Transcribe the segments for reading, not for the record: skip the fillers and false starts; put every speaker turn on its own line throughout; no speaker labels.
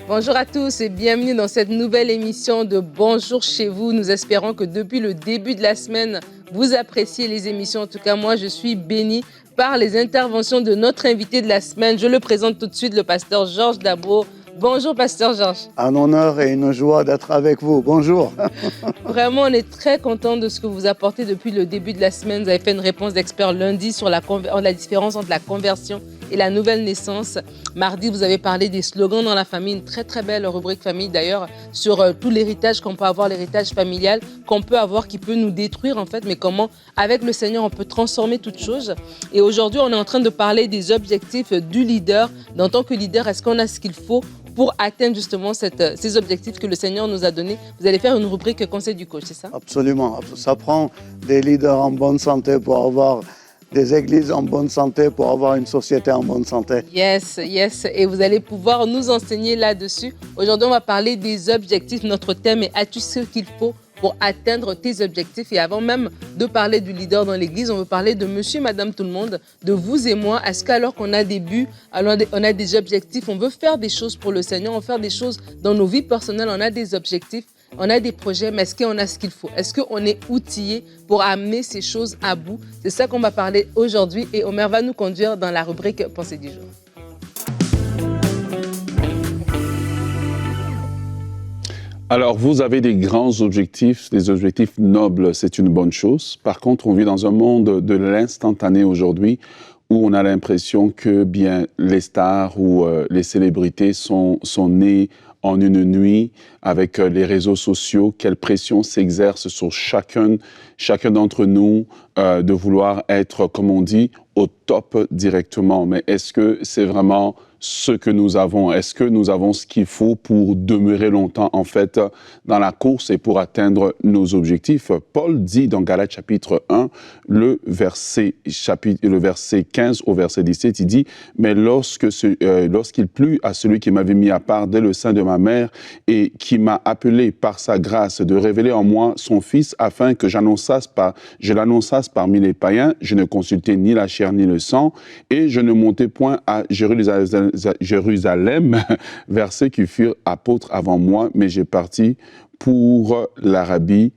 Bonjour à tous et bienvenue dans cette nouvelle émission de Bonjour chez vous. Nous espérons que depuis le début de la semaine, vous appréciez les émissions. En tout cas, moi, je suis bénie par les interventions de notre invité de la semaine. Je le présente tout de suite, le pasteur Georges Dabro. Bonjour, pasteur Georges.
Un honneur et une joie d'être avec vous. Bonjour.
Vraiment, on est très content de ce que vous apportez depuis le début de la semaine. Vous avez fait une réponse d'expert lundi sur la différence entre la conversion et la nouvelle naissance. Mardi, vous avez parlé des slogans dans la famille, une très très belle rubrique famille d'ailleurs, sur tout l'héritage qu'on peut avoir, l'héritage familial qu'on peut avoir qui peut nous détruire en fait, mais comment avec le Seigneur on peut transformer toute chose. Et aujourd'hui, on est en train de parler des objectifs du leader. En tant que leader, est-ce qu'on a ce qu'il faut pour atteindre justement ces objectifs que le Seigneur nous a donnés? Vous allez faire une rubrique conseil du coach, c'est ça?
Absolument. Ça prend des leaders en bonne santé pour avoir des églises en bonne santé, pour avoir une société en bonne santé.
Yes, yes. Et vous allez pouvoir nous enseigner là-dessus. Aujourd'hui, on va parler des objectifs. Notre thème est « As-tu ce qu'il faut pour atteindre tes objectifs ?» Et avant même de parler du leader dans l'église, on veut parler de monsieur et madame tout le monde, de vous et moi. Est-ce qu'alors qu'on a des buts, alors on a des objectifs, on veut faire des choses pour le Seigneur, on veut faire des choses dans nos vies personnelles, on a des objectifs, on a des projets, mais est-ce qu'on a ce qu'il faut? Est-ce qu'on est outillé pour amener ces choses à bout? C'est ça qu'on va parler aujourd'hui et Omer va nous conduire dans la rubrique Pensée du jour.
Alors, vous avez des grands objectifs, des objectifs nobles, c'est une bonne chose. Par contre, on vit dans un monde de l'instantané aujourd'hui où on a l'impression que bien les stars ou les célébrités sont nées en une nuit avec les réseaux sociaux. Quelle pression s'exerce sur chacun d'entre nous de vouloir être, comme on dit, au top directement. Mais est-ce que c'est vraiment ce que nous avons? Est-ce que nous avons ce qu'il faut pour demeurer longtemps, en fait, dans la course et pour atteindre nos objectifs? Paul dit dans Galates chapitre 1, le verset 15 au verset 17, il dit « Mais lorsqu'il plut à celui qui m'avait mis à part dès le sein de ma mère et qui m'a appelé par sa grâce de révéler en moi son Fils afin que je l'annonçasse parmi les païens, je ne consultais ni la chair ni le sang et je ne montais point à Jérusalem vers ceux qui furent apôtres avant moi, mais j'ai parti pour l'Arabie,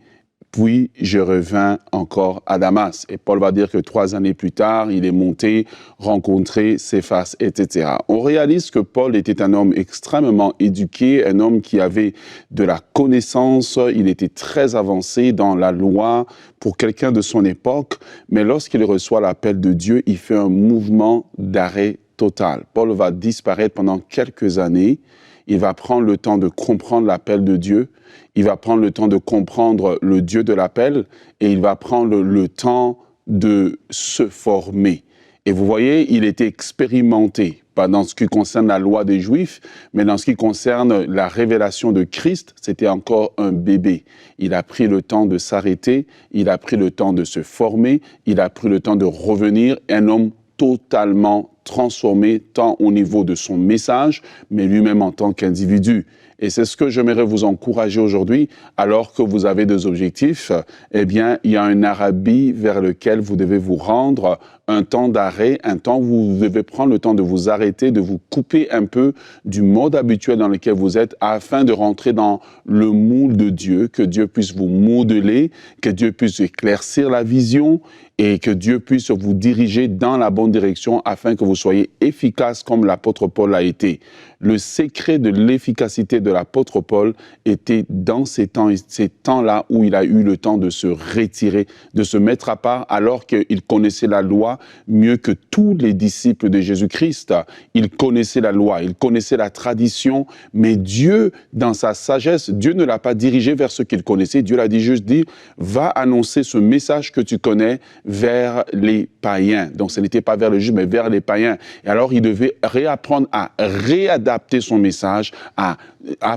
puis je revins encore à Damas. » Et Paul va dire que 3 années plus tard, il est monté, rencontré Céphas, etc. On réalise que Paul était un homme extrêmement éduqué, un homme qui avait de la connaissance, il était très avancé dans la loi pour quelqu'un de son époque, mais lorsqu'il reçoit l'appel de Dieu, il fait un mouvement d'arrêt total. Paul va disparaître pendant quelques années. Il va prendre le temps de comprendre l'appel de Dieu. Il va prendre le temps de comprendre le Dieu de l'appel et il va prendre le temps de se former. Et vous voyez, il était expérimenté, pas dans ce qui concerne la loi des Juifs, mais dans ce qui concerne la révélation de Christ, c'était encore un bébé. Il a pris le temps de s'arrêter, il a pris le temps de se former, il a pris le temps de revenir, un homme totalement transformé, tant au niveau de son message, mais lui-même en tant qu'individu. Et c'est ce que j'aimerais vous encourager aujourd'hui, alors que vous avez des objectifs, eh bien, il y a un Arabie vers lequel vous devez vous rendre, un temps d'arrêt, un temps où vous devez prendre le temps de vous arrêter, de vous couper un peu du mode habituel dans lequel vous êtes, afin de rentrer dans le moule de Dieu, que Dieu puisse vous modeler, que Dieu puisse éclaircir la vision et que Dieu puisse vous diriger dans la bonne direction afin que vous soyez efficace comme l'apôtre Paul l'a été. Le secret de l'efficacité de l'apôtre Paul était dans ces temps-là où il a eu le temps de se retirer, de se mettre à part, alors qu'il connaissait la loi mieux que tous les disciples de Jésus-Christ. Il connaissait la loi, il connaissait la tradition, mais Dieu, dans sa sagesse, Dieu ne l'a pas dirigé vers ce qu'il connaissait. Dieu l'a dit juste dit, va annoncer ce message que tu connais vers les païens. Donc ce n'était pas vers les Juifs, mais vers les païens. Et alors il devait réapprendre à réadapter son message, à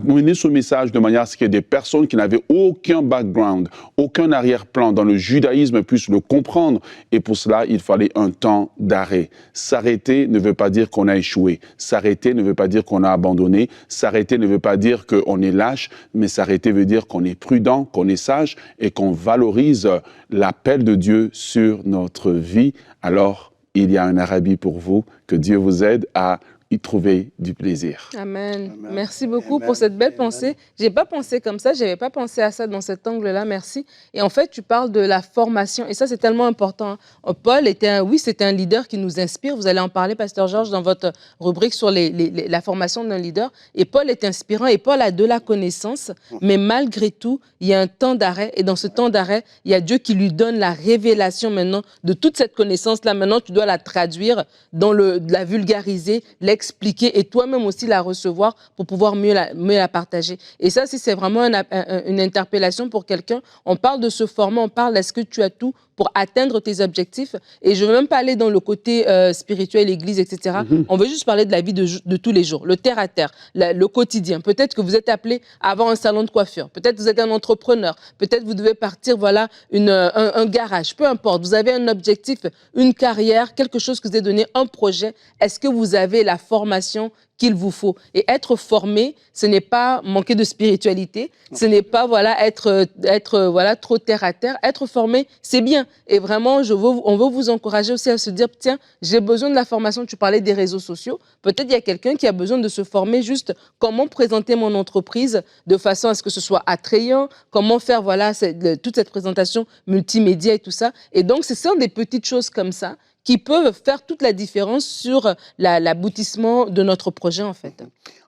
mener ce message de manière à ce que des personnes qui n'avaient aucun background, aucun arrière-plan dans le judaïsme puissent le comprendre. Et pour cela, il fallait un temps d'arrêt. S'arrêter ne veut pas dire qu'on a échoué. S'arrêter ne veut pas dire qu'on a abandonné. S'arrêter ne veut pas dire qu'on est lâche, mais s'arrêter veut dire qu'on est prudent, qu'on est sage et qu'on valorise l'appel de Dieu sur notre vie. Alors, il y a un Arabie pour vous. Que Dieu vous aide à y trouver du plaisir.
Amen.
Amen.
Merci beaucoup
Amen.
pour cette belle
Amen.
pensée. Je n'ai pas pensé comme ça, je n'avais pas pensé à ça dans cet angle-là, merci. Et en fait, tu parles de la formation, et ça, c'est tellement important. Paul oui, c'était un leader qui nous inspire. Vous allez en parler, Pasteur Georges, dans votre rubrique sur la formation d'un leader. Et Paul est inspirant, et Paul a de la connaissance, mais malgré tout, il y a un temps d'arrêt, et dans ce temps d'arrêt, il y a Dieu qui lui donne la révélation maintenant de toute cette connaissance-là. Maintenant, tu dois la traduire, la vulgariser, l'expliquer, et toi-même aussi la recevoir pour pouvoir mieux la partager. Et ça, si c'est vraiment une interpellation pour quelqu'un, on parle de ce format, on parle est-ce que tu as tout pour atteindre tes objectifs. Et je ne veux même pas aller dans le côté spirituel, église, etc. On veut juste parler de la vie de tous les jours, le terre-à-terre, le quotidien. Peut-être que vous êtes appelé à avoir un salon de coiffure. Peut-être que vous êtes un entrepreneur. Peut-être que vous devez partir, voilà, un garage. Peu importe. Vous avez un objectif, une carrière, quelque chose que vous avez donné, un projet. Est-ce que vous avez la formation qu'il vous faut? Et être formé, ce n'est pas manquer de spiritualité, ce n'est pas être voilà, trop terre à terre. Être formé, c'est bien. Et vraiment, on veut vous encourager aussi à se dire, tiens, j'ai besoin de la formation. Tu parlais des réseaux sociaux. Peut-être il y a quelqu'un qui a besoin de se former juste comment présenter mon entreprise de façon à ce que ce soit attrayant, comment faire voilà, toute cette présentation multimédia et tout ça. Et donc, ce sont des petites choses comme ça qui peuvent faire toute la différence sur l'aboutissement de notre projet, en fait.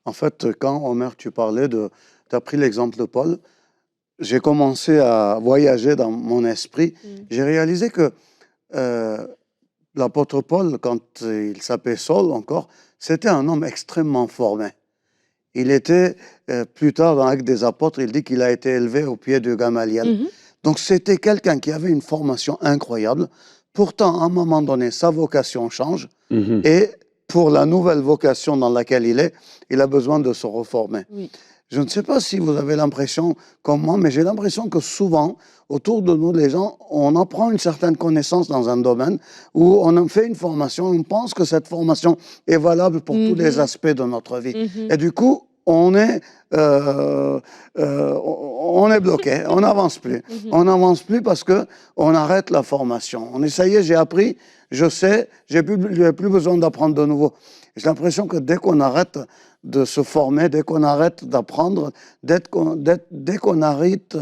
En fait, quand, Omer, tu as pris l'exemple de Paul, j'ai commencé à voyager dans mon esprit. J'ai réalisé que l'apôtre Paul, quand il s'appelait Saul encore, c'était un homme extrêmement formé. Il était, plus tard dans l'Acte des Apôtres, il dit qu'il a été élevé au pied de Gamaliel. Donc c'était quelqu'un qui avait une formation incroyable. Pourtant, à un moment donné, sa vocation change et pour la nouvelle vocation dans laquelle il a besoin de se reformer. Oui. Je ne sais pas si vous avez l'impression, comme moi, mais j'ai l'impression que souvent, autour de nous, les gens, on apprend une certaine connaissance dans un domaine où on fait une formation, on pense que cette formation est valable pour tous les aspects de notre vie. Et du coup, on est bloqué, on n'avance plus. On n'avance plus parce qu'on arrête la formation. On essayait, j'ai appris, je sais, je n'ai plus besoin d'apprendre de nouveau. J'ai l'impression que dès qu'on arrête de se former, dès qu'on arrête d'apprendre, dès qu'on arrête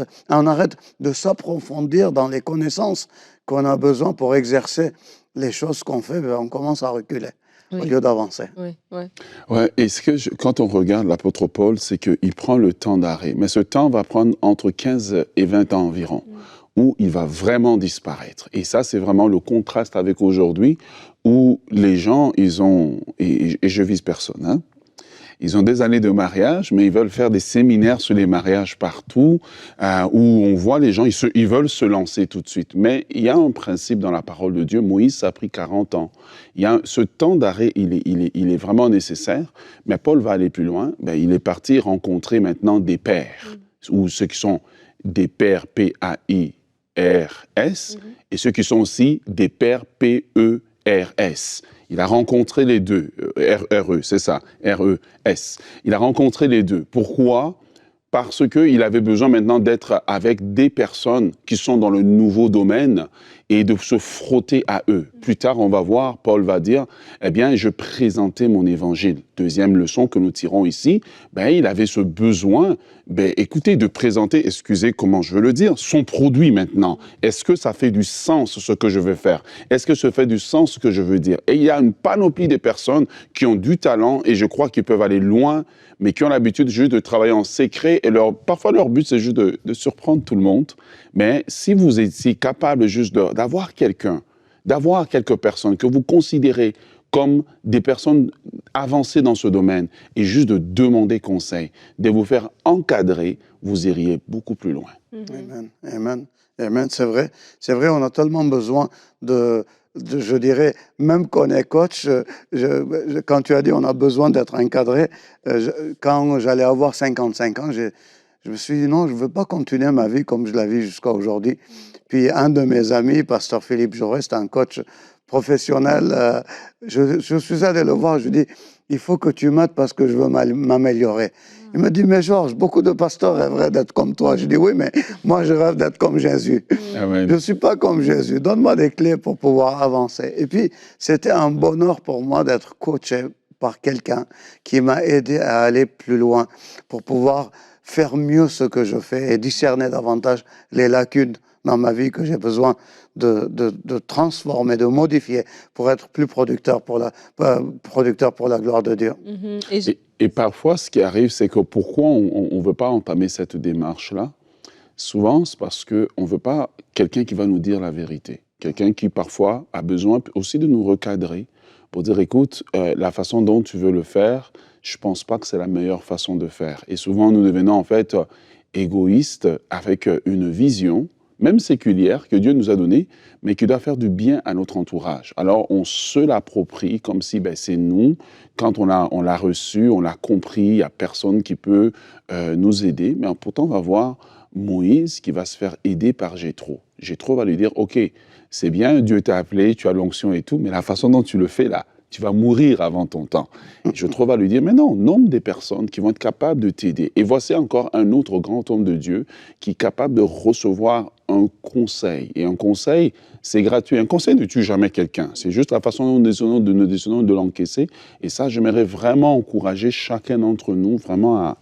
de s'approfondir dans les connaissances qu'on a besoin pour exercer les choses qu'on fait, on commence à reculer. Au lieu d'avancer.
Quand on regarde l'apôtre Paul, c'est qu'il prend le temps d'arrêt. Mais ce temps va prendre entre 15 et 20 ans environ, où il va vraiment disparaître. Et ça, c'est vraiment le contraste avec aujourd'hui, où les gens, et je vise personne, hein, ils ont des années de mariage, mais ils veulent faire des séminaires sur les mariages partout, où on voit les gens, ils veulent se lancer tout de suite. Mais il y a un principe dans la parole de Dieu. Moïse, ça a pris 40 ans. Ce temps d'arrêt, il est vraiment nécessaire. Mais Paul va aller plus loin. Il est parti rencontrer maintenant des pères, ou ceux qui sont des pères P-A-I-R-S, et ceux qui sont aussi des pères P-E-R-S. Il a rencontré les deux, R-E, c'est ça, R-E-S. Il a rencontré les deux. Pourquoi? Parce qu'il avait besoin maintenant d'être avec des personnes qui sont dans le nouveau domaine et de se frotter à eux. Plus tard, on va voir, Paul va dire, eh bien, je présentais mon évangile. Deuxième leçon que nous tirons ici, il avait ce besoin, écoutez, de présenter, excusez comment je veux le dire, son produit maintenant. Est-ce que ça fait du sens ce que je veux faire? Est-ce que ça fait du sens ce que je veux dire? Et il y a une panoplie de personnes qui ont du talent et je crois qu'ils peuvent aller loin, mais qui ont l'habitude juste de travailler en secret et parfois leur but c'est juste de surprendre tout le monde. Mais si vous étiez capable juste d'avoir quelques personnes que vous considérez comme des personnes avancées dans ce domaine et juste de demander conseil, de vous faire encadrer, vous iriez beaucoup plus loin.
Amen, amen, amen. C'est vrai, on a tellement besoin je dirais, même qu'on est coach, quand tu as dit on a besoin d'être encadré, quand j'allais avoir 55 ans, je me suis dit non, je ne veux pas continuer ma vie comme je la vis jusqu'à aujourd'hui. Puis un de mes amis, pasteur Philippe Jaurès, c'est un coach professionnel, je suis allé le voir, je lui ai dit, il faut que tu m'aides parce que je veux m'améliorer. Il me dit, mais Georges, beaucoup de pasteurs rêveraient d'être comme toi. Je dis, oui, mais moi, je rêve d'être comme Jésus. Amen. Je ne suis pas comme Jésus. Donne-moi des clés pour pouvoir avancer. Et puis, c'était un bonheur pour moi d'être coaché par quelqu'un qui m'a aidé à aller plus loin pour pouvoir faire mieux ce que je fais et discerner davantage les lacunes dans ma vie que j'ai besoin de transformer, de modifier pour être plus producteur pour la gloire de Dieu.
Et parfois, ce qui arrive, c'est que pourquoi on ne veut pas entamer cette démarche-là? Souvent, c'est parce qu'on ne veut pas quelqu'un qui va nous dire la vérité. Quelqu'un qui, parfois, a besoin aussi de nous recadrer pour dire, écoute, la façon dont tu veux le faire, je ne pense pas que c'est la meilleure façon de faire. Et souvent, nous devenons, en fait, égoïstes avec une vision, même séculière, que Dieu nous a donnée, mais qui doit faire du bien à notre entourage. Alors, on se l'approprie comme si c'est nous. Quand on l'a reçu, on l'a compris, il n'y a personne qui peut nous aider. Mais pourtant, on va voir Moïse qui va se faire aider par Jéthro. Jéthro va lui dire, OK, c'est bien, Dieu t'a appelé, tu as l'onction et tout, mais la façon dont tu le fais là, tu vas mourir avant ton temps. Et Jéthro va lui dire, mais non, nomme des personnes qui vont être capables de t'aider. Et voici encore un autre grand homme de Dieu qui est capable de recevoir un conseil. Et un conseil, c'est gratuit. Un conseil ne tue jamais quelqu'un. C'est juste la façon dont nous décidons de l'encaisser. Et ça, j'aimerais vraiment encourager chacun d'entre nous vraiment à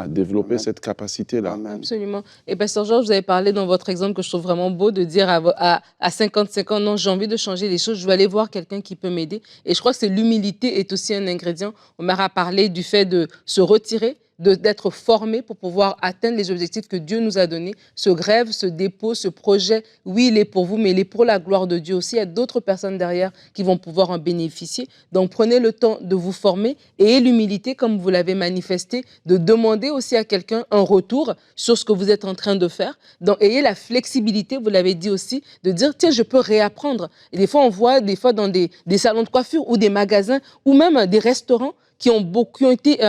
développer cette capacité-là.
Absolument. Et Pasteur Georges, vous avez parlé dans votre exemple que je trouve vraiment beau de dire à 55 ans, non, j'ai envie de changer les choses, je vais aller voir quelqu'un qui peut m'aider. Et je crois que l'humilité est aussi un ingrédient. On m'a parlé du fait de se retirer, d'être formé pour pouvoir atteindre les objectifs que Dieu nous a donnés. Ce rêve, ce dépôt, ce projet, oui, il est pour vous, mais il est pour la gloire de Dieu aussi. Il y a d'autres personnes derrière qui vont pouvoir en bénéficier. Donc, prenez le temps de vous former et l'humilité, comme vous l'avez manifesté, de demander aussi à quelqu'un un retour sur ce que vous êtes en train de faire. Donc, ayez la flexibilité, vous l'avez dit aussi, de dire, tiens, je peux réapprendre. Et des fois, on voit dans des salons de coiffure ou des magasins ou même des restaurants qui ont été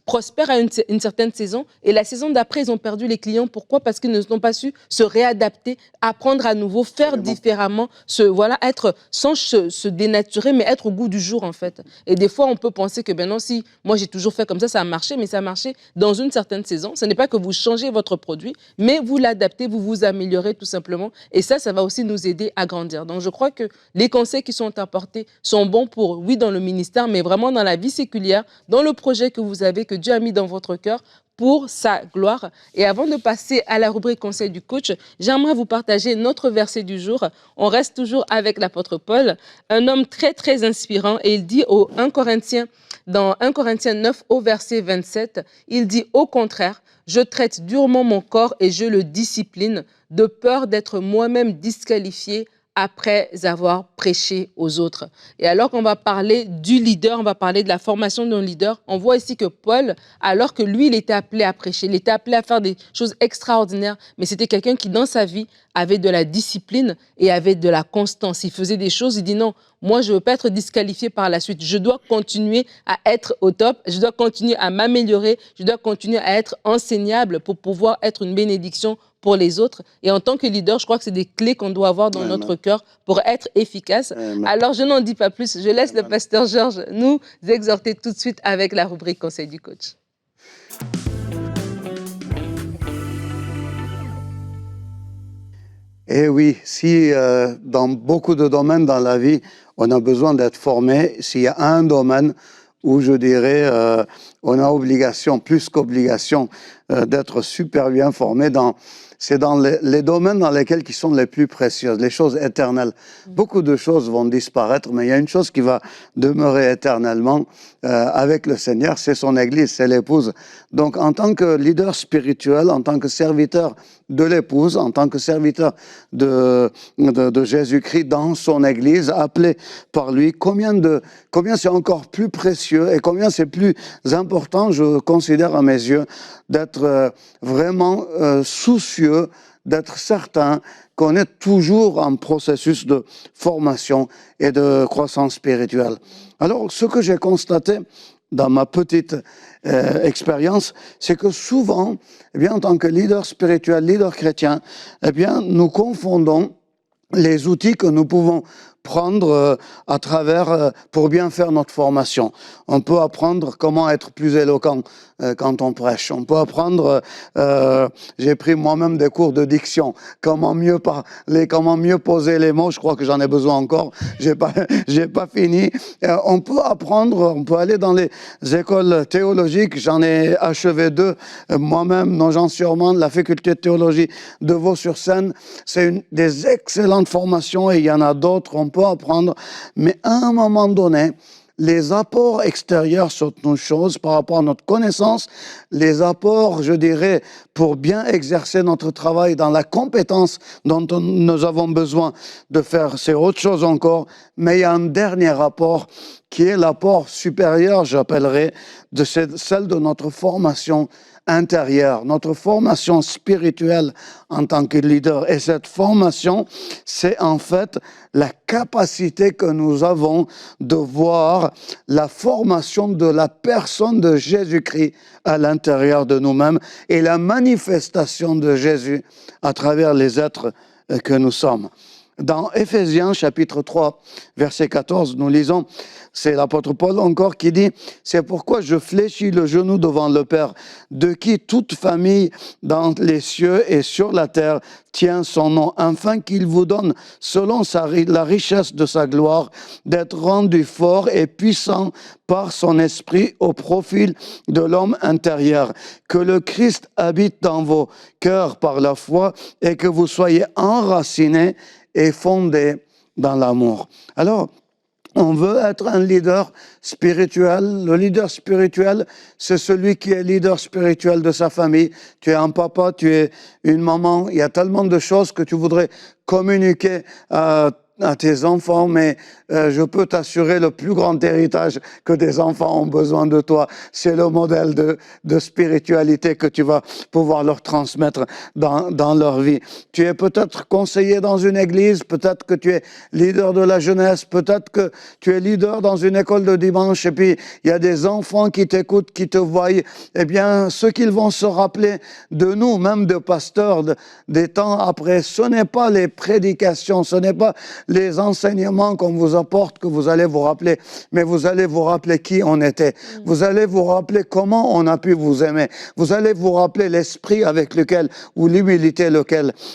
prospères à une certaine saison. Et la saison d'après, ils ont perdu les clients. Pourquoi? Parce qu'ils n'ont pas su se réadapter, apprendre à nouveau, faire différemment, être sans se dénaturer, mais être au goût du jour, en fait. Et des fois, on peut penser que, non, si moi, j'ai toujours fait comme ça a marché, mais ça a marché dans une certaine saison. Ce n'est pas que vous changez votre produit, mais vous l'adaptez, vous vous améliorez tout simplement. Et ça va aussi nous aider à grandir. Donc, je crois que les conseils qui sont apportés sont bons pour, oui, dans le ministère, mais vraiment dans la vie séculière, dans le projet que vous avez, que Dieu a mis dans votre cœur pour sa gloire. Et avant de passer à la rubrique conseil du coach, j'aimerais vous partager notre verset du jour. On reste toujours avec l'apôtre Paul, un homme très, très inspirant. Et il dit dans 1 Corinthiens 9 au verset 27, il dit « Au contraire, je traite durement mon corps et je le discipline, de peur d'être moi-même disqualifié après avoir prêché aux autres. » Et alors qu'on va parler du leader, on va parler de la formation d'un leader, on voit ici que Paul, alors que lui, il était appelé à prêcher, il était appelé à faire des choses extraordinaires, mais c'était quelqu'un qui, dans sa vie, avait de la discipline et avait de la constance. Il faisait des choses, il dit non, moi, je ne veux pas être disqualifié par la suite. Je dois continuer à être au top, je dois continuer à m'améliorer, je dois continuer à être enseignable pour pouvoir être une bénédiction pour les autres. Et en tant que leader, je crois que c'est des clés qu'on doit avoir dans notre cœur pour être efficace. Alors, je n'en dis pas plus. Je laisse le pasteur Georges nous exhorter tout de suite avec la rubrique Conseil du coach.
Et oui, si dans beaucoup de domaines dans la vie, on a besoin d'être formé, s'il y a un domaine où je dirais on a obligation, plus qu'obligation, d'être super bien formé, c'est dans les domaines dans lesquels qui sont les plus précieuses, les choses éternelles. Beaucoup de choses vont disparaître, mais il y a une chose qui va demeurer éternellement avec le Seigneur, c'est son Église, c'est l'épouse. Donc en tant que leader spirituel, en tant que serviteur de l'épouse, en tant que serviteur de Jésus-Christ dans son Église, appelé par lui, combien c'est encore plus précieux et combien c'est plus important, je considère à mes yeux, d'être vraiment soucieux, d'être certain qu'on est toujours en processus de formation et de croissance spirituelle. Alors, ce que j'ai constaté dans ma petite expérience, c'est que souvent, en tant que leader spirituel, leader chrétien, nous confondons les outils que nous pouvons apprendre à travers, pour bien faire notre formation. On peut apprendre comment être plus éloquent quand on prêche. On peut apprendre, j'ai pris moi-même des cours de diction, comment mieux parler, comment mieux poser les mots. Je crois que j'en ai besoin encore. J'ai pas fini. On peut apprendre, on peut aller dans les écoles théologiques. J'en ai achevé 2 moi-même, Nogent-sur-Marne, la faculté de théologie de Vaux-sur-Seine. C'est des excellentes formations et il y en a d'autres. On peut apprendre, mais à un moment donné, les apports extérieurs sont une chose par rapport à notre connaissance. Les apports, je dirais, pour bien exercer notre travail dans la compétence dont nous avons besoin de faire, c'est autre chose encore. Mais il y a un dernier apport qui est l'apport supérieur, j'appellerais, de celle de notre formation intérieure, notre formation spirituelle en tant que leader. Et cette formation, c'est en fait la capacité que nous avons de voir la formation de la personne de Jésus-Christ à l'intérieur de nous-mêmes et la manifestation de Jésus à travers les êtres que nous sommes. Dans Éphésiens chapitre 3, verset 14, nous lisons, c'est l'apôtre Paul encore qui dit « C'est pourquoi je fléchis le genou devant le Père, de qui toute famille dans les cieux et sur la terre tient son nom, afin qu'il vous donne, selon la richesse de sa gloire, d'être rendu fort et puissant par son esprit au profil de l'homme intérieur. Que le Christ habite dans vos cœurs par la foi et que vous soyez enracinés et fondés dans l'amour. » Alors, on veut être un leader spirituel. Le leader spirituel, c'est celui qui est leader spirituel de sa famille. Tu es un papa, tu es une maman. Il y a tellement de choses que tu voudrais communiquer à tes enfants, mais je peux t'assurer le plus grand héritage que des enfants ont besoin de toi. C'est le modèle de spiritualité que tu vas pouvoir leur transmettre dans leur vie. Tu es peut-être conseiller dans une église, peut-être que tu es leader de la jeunesse, peut-être que tu es leader dans une école de dimanche et puis il y a des enfants qui t'écoutent, qui te voient. Eh bien, ce qu'ils vont se rappeler de nous, même de pasteurs des temps après, ce n'est pas les prédications, ce n'est pas les enseignements qu'on vous apporte que vous allez vous rappeler, mais vous allez vous rappeler qui on était. Vous allez vous rappeler comment on a pu vous aimer. Vous allez vous rappeler l'esprit avec lequel, ou l'humilité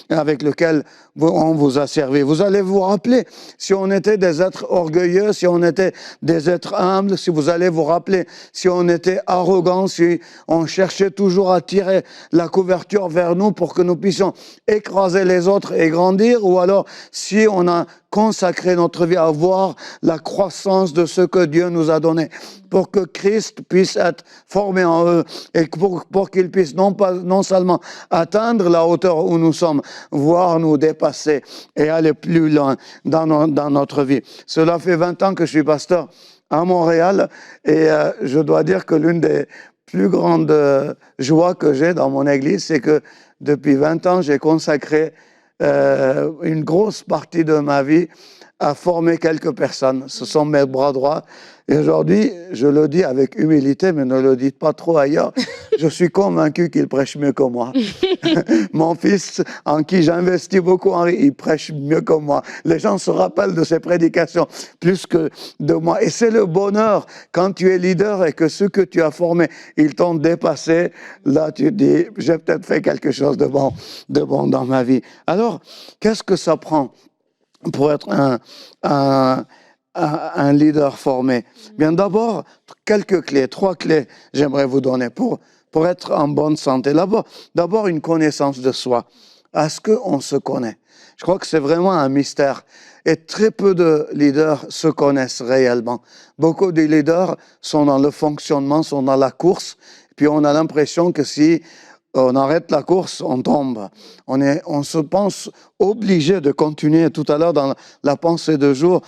avec lequel on vous a servi. Vous allez vous rappeler si on était des êtres orgueilleux, si on était des êtres humbles, si vous allez vous rappeler si on était arrogants, si on cherchait toujours à tirer la couverture vers nous pour que nous puissions écraser les autres et grandir, ou alors si on a consacré notre vie à voir la croissance de ce que Dieu nous a donné, pour que Christ puisse être formé en eux et pour qu'il puisse non seulement atteindre la hauteur où nous sommes, voire nous dépasser et aller plus loin dans notre vie. Cela fait 20 ans que je suis pasteur à Montréal et je dois dire que l'une des plus grandes joies que j'ai dans mon église, c'est que depuis 20 ans, j'ai consacré une grosse partie de ma vie à former quelques personnes. Ce sont mes bras droits. Et aujourd'hui, je le dis avec humilité, mais ne le dites pas trop ailleurs, je suis convaincu qu'il prêche mieux que moi. Mon fils, en qui j'investis beaucoup, Henri, il prêche mieux que moi. Les gens se rappellent de ses prédications plus que de moi. Et c'est le bonheur quand tu es leader et que ceux que tu as formés, ils t'ont dépassé. Là, tu dis, j'ai peut-être fait quelque chose de bon dans ma vie. Alors, qu'est-ce que ça prend pour être un leader formé? Bien, d'abord, quelques clés, 3 clés, j'aimerais vous donner pour être en bonne santé. D'abord, une connaissance de soi. Est-ce qu'on se connaît? Je crois que c'est vraiment un mystère. Et très peu de leaders se connaissent réellement. Beaucoup de leaders sont dans le fonctionnement, sont dans la course. Puis on a l'impression que si on arrête la course, on tombe. On se pense obligé de continuer. Tout à l'heure, dans la pensée de jour,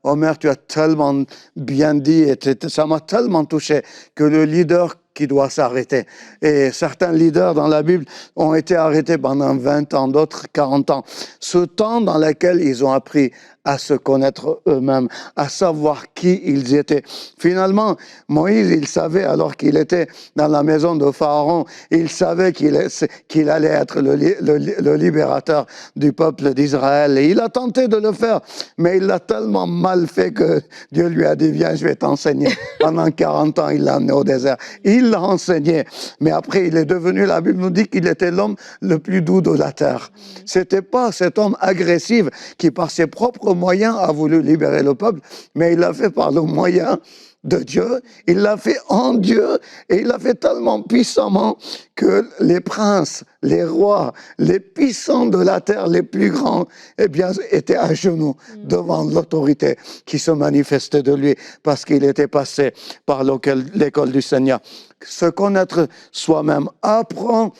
Omer, tu as tellement bien dit, et ça m'a tellement touché, que le leader qui doit s'arrêter. Et certains leaders dans la Bible ont été arrêtés pendant 20 ans, d'autres 40 ans. Ce temps dans lequel ils ont appris à se connaître eux-mêmes, à savoir qui ils étaient. Finalement, Moïse, il savait, alors qu'il était dans la maison de Pharaon, il savait qu'il allait être le libérateur du peuple d'Israël. Et il a tenté de le faire, mais il l'a tellement mal fait que Dieu lui a dit, viens, je vais t'enseigner. Pendant 40 ans, il l'a amené au désert. Il l'a enseigné, mais après, il est devenu, la Bible nous dit qu'il était l'homme le plus doux de la terre. C'était pas cet homme agressif qui, par ses propres moyens, a voulu libérer le peuple, mais il l'a fait par le moyen de Dieu, il l'a fait en Dieu, et il l'a fait tellement puissamment que les princes, les rois, les puissants de la terre, les plus grands, eh bien, étaient à genoux devant l'autorité qui se manifestait de lui, parce qu'il était passé par l'école du Seigneur. Se connaître soi-même, apprend.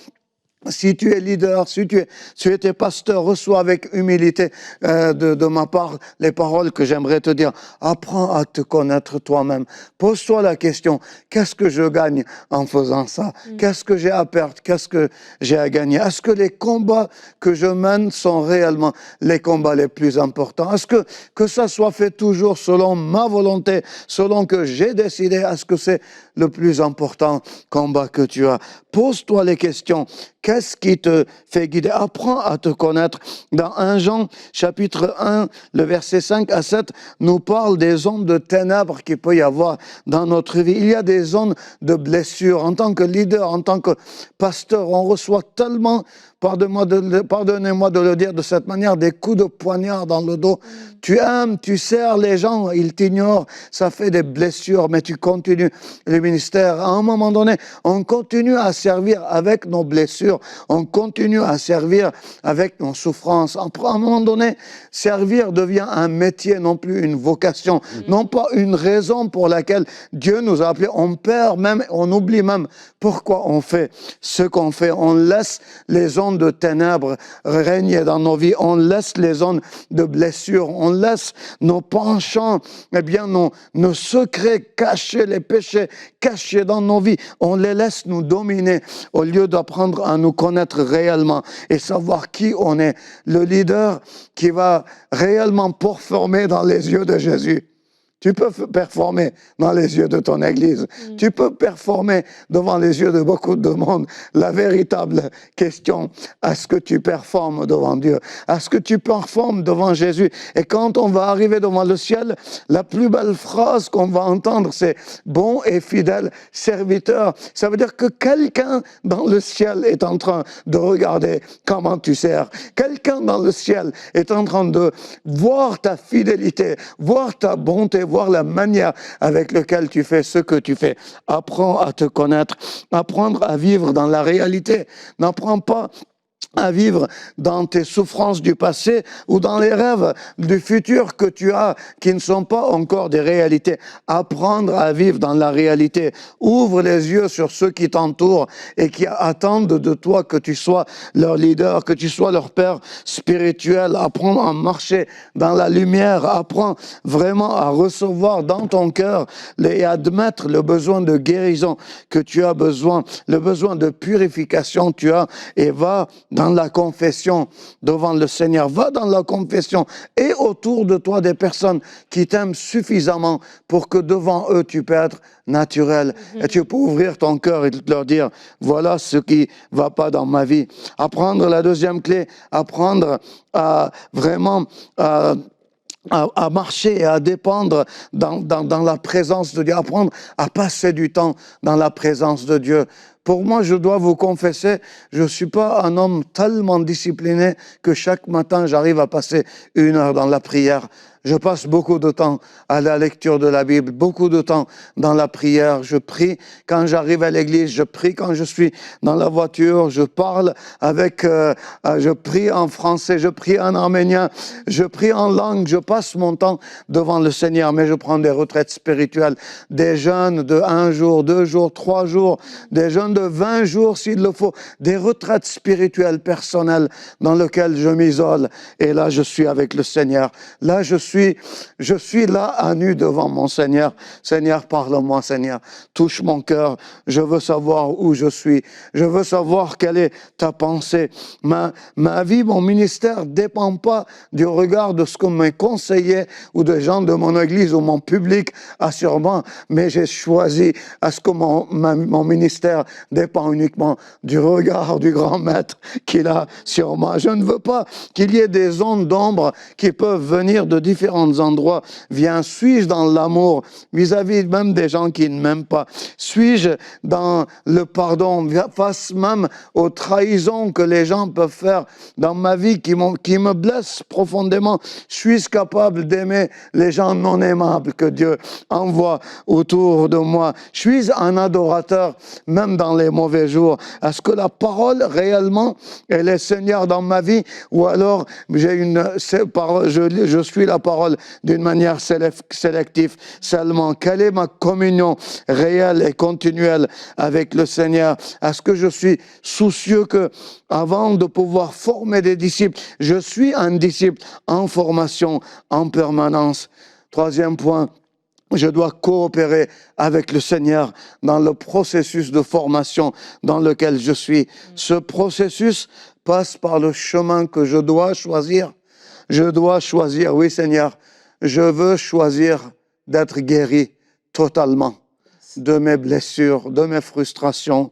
Si tu es leader, si tu es pasteur, reçois avec humilité de ma part les paroles que j'aimerais te dire. Apprends à te connaître toi-même. Pose-toi la question, qu'est-ce que je gagne en faisant ça? Qu'est-ce que j'ai à perdre? Qu'est-ce que j'ai à gagner? Est-ce que les combats que je mène sont réellement les combats les plus importants? Est-ce que ça soit fait toujours selon ma volonté, selon que j'ai décidé? Est-ce que c'est le plus important combat que tu as? Pose-toi les questions. Qu'est-ce qui te fait guider? Apprends à te connaître. Dans 1 Jean, chapitre 1, le verset 5 à 7, nous parle des zones de ténèbres qu'il peut y avoir dans notre vie. Il y a des zones de blessures. En tant que leader, en tant que pasteur, on reçoit tellement, pardonnez-moi de le dire de cette manière, des coups de poignard dans le dos. Tu aimes, tu sers les gens, ils t'ignorent, ça fait des blessures, mais tu continues le ministère. À un moment donné, on continue à servir avec nos blessures, on continue à servir avec nos souffrances. À un moment donné, servir devient un métier, non plus une vocation, non pas une raison pour laquelle Dieu nous a appelés. On perd même, on oublie même pourquoi on fait ce qu'on fait. On laisse les zones de ténèbres régner dans nos vies, on laisse les zones de blessures, on laisse nos penchants, eh bien nos secrets cachés, les péchés cachés dans nos vies, on les laisse nous dominer au lieu d'apprendre à nous connaître réellement et savoir qui on est. Le leader qui va réellement performer dans les yeux de Jésus. Tu peux performer dans les yeux de ton église. Tu peux performer devant les yeux de beaucoup de monde. La véritable question, est-ce que tu performes devant Dieu? Est-ce que tu performes devant Jésus? Et quand on va arriver devant le ciel, la plus belle phrase qu'on va entendre, c'est « bon et fidèle serviteur ». Ça veut dire que quelqu'un dans le ciel est en train de regarder comment tu sers. Quelqu'un dans le ciel est en train de voir ta fidélité, voir ta bonté, voir la manière avec laquelle tu fais ce que tu fais. Apprends à te connaître, apprendre à vivre dans la réalité. N'apprends pas à vivre dans tes souffrances du passé ou dans les rêves du futur que tu as qui ne sont pas encore des réalités. Apprendre à vivre dans la réalité. Ouvre les yeux sur ceux qui t'entourent et qui attendent de toi que tu sois leur leader, que tu sois leur père spirituel. Apprends à marcher dans la lumière. Apprends vraiment à recevoir dans ton cœur et admettre le besoin de guérison que tu as besoin, le besoin de purification que tu as, et va dans la confession devant le Seigneur. Va dans la confession et autour de toi des personnes qui t'aiment suffisamment pour que devant eux tu peux être naturel et tu peux ouvrir ton cœur et leur dire voilà ce qui va pas dans ma vie. Apprendre la deuxième clé, apprendre à vraiment à marcher et à dépendre dans la présence de Dieu, apprendre à passer du temps dans la présence de Dieu. Pour moi, je dois vous confesser, je ne suis pas un homme tellement discipliné que chaque matin, j'arrive à passer 1 heure dans la prière. Je passe beaucoup de temps à la lecture de la Bible, beaucoup de temps dans la prière. Je prie quand j'arrive à l'église, je prie quand je suis dans la voiture, je parle avec, je prie en français, je prie en arménien, je prie en langue, je passe mon temps devant le Seigneur, mais je prends des retraites spirituelles, des jeûnes de 1 jour, 2 jours, 3 jours, des jeûnes de 20 jours s'il le faut, des retraites spirituelles personnelles dans lesquelles je m'isole et là je suis avec le Seigneur. Là je suis suis là à nu devant mon Seigneur. Seigneur, parle-moi, Seigneur. Touche mon cœur. Je veux savoir où je suis. Je veux savoir quelle est ta pensée. Ma vie, mon ministère ne dépend pas du regard de ce que mes conseillers ou des gens de mon église ou mon public a sur moi, mais j'ai choisi à ce que mon ministère dépend uniquement du regard du grand maître qu'il a sur moi. Je ne veux pas qu'il y ait des ondes d'ombre qui peuvent venir de différents endroits. Suis-je dans l'amour vis-à-vis même des gens qui ne m'aiment pas? Suis-je dans le pardon face même aux trahisons que les gens peuvent faire dans ma vie qui me blessent profondément? Suis-je capable d'aimer les gens non aimables que Dieu envoie autour de moi? Suis-je un adorateur même dans les mauvais jours? Est-ce que la parole réellement elle est Seigneur dans ma vie, ou alors je suis la parole d'une manière sélective seulement? Quelle est ma communion réelle et continuelle avec le Seigneur? Est-ce que je suis soucieux que, avant de pouvoir former des disciples, je suis un disciple en formation en permanence? Troisième point, je dois coopérer avec le Seigneur dans le processus de formation dans lequel je suis. Ce processus passe par le chemin que je dois choisir. Je dois choisir, oui Seigneur, je veux choisir d'être guéri totalement de mes blessures, de mes frustrations,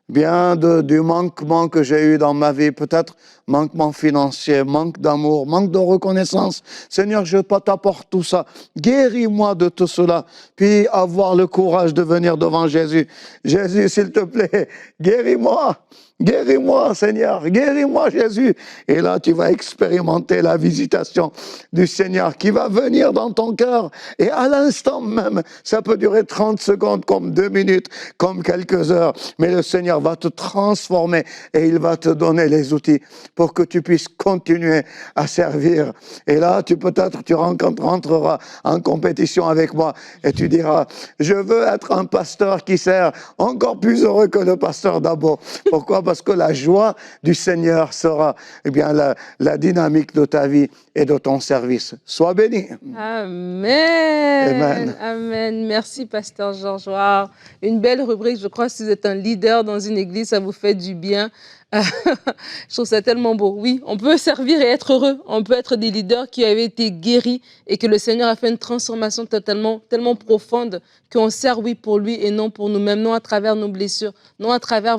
bien du manquement que j'ai eu dans ma vie, peut-être manquement financier, manque d'amour, manque de reconnaissance. Seigneur, je t'apporte tout ça. Guéris-moi de tout cela, puis avoir le courage de venir devant Jésus. Jésus, s'il te plaît, guéris-moi. Guéris-moi, Seigneur, guéris-moi, Jésus. Et là, tu vas expérimenter la visitation du Seigneur qui va venir dans ton cœur. Et à l'instant même, ça peut durer 30 secondes, comme 2 minutes, comme quelques heures. Mais le Seigneur va te transformer et il va te donner les outils pour que tu puisses continuer à servir. Et là, tu rentreras en compétition avec moi et tu diras, je veux être un pasteur qui sert encore plus heureux que le pasteur d'Abo. Pourquoi? Parce que la joie du Seigneur sera la dynamique de ta vie et de ton service. Sois béni.
Amen.
Amen.
Amen. Merci, pasteur Georges. Wow. Une belle rubrique. Je crois que si vous êtes un leader dans une église, ça vous fait du bien. Je trouve ça tellement beau. Oui, on peut servir et être heureux. On peut être des leaders qui avaient été guéris et que le Seigneur a fait une transformation tellement profonde qu'on sert, oui, pour lui et non pour nous-mêmes, non à travers nos blessures, non à travers,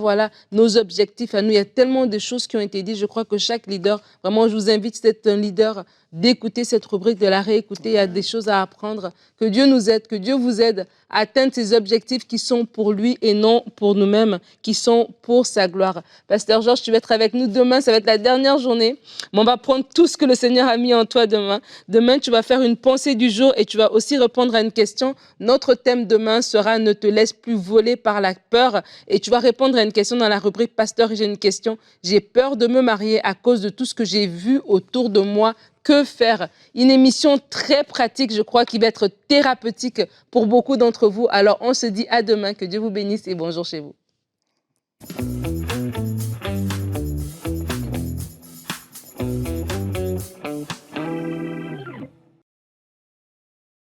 nos objectifs à nous. Il y a tellement de choses qui ont été dites. Je crois que chaque leader, vraiment, je vous invite, si vous êtes un leader, d'écouter cette rubrique, de la réécouter. Il y a des choses à apprendre. Que Dieu nous aide, que Dieu vous aide à atteindre ces objectifs qui sont pour lui et non pour nous-mêmes, qui sont pour sa gloire. Pasteur Georges, tu vas être avec nous demain. Ça va être la dernière journée. Mais on va prendre tout ce que le Seigneur a mis en toi demain. Demain, tu vas faire une pensée du jour et tu vas aussi répondre à une question. Notre thème demain sera « Ne te laisse plus voler par la peur ». Et tu vas répondre à une question dans la rubrique « Pasteur, j'ai une question. J'ai peur de me marier à cause de tout ce que j'ai vu autour de moi. Que faire ?» Une émission très pratique, je crois, qui va être thérapeutique pour beaucoup d'entre vous. Alors, on se dit à demain. Que Dieu vous bénisse et bonjour chez vous.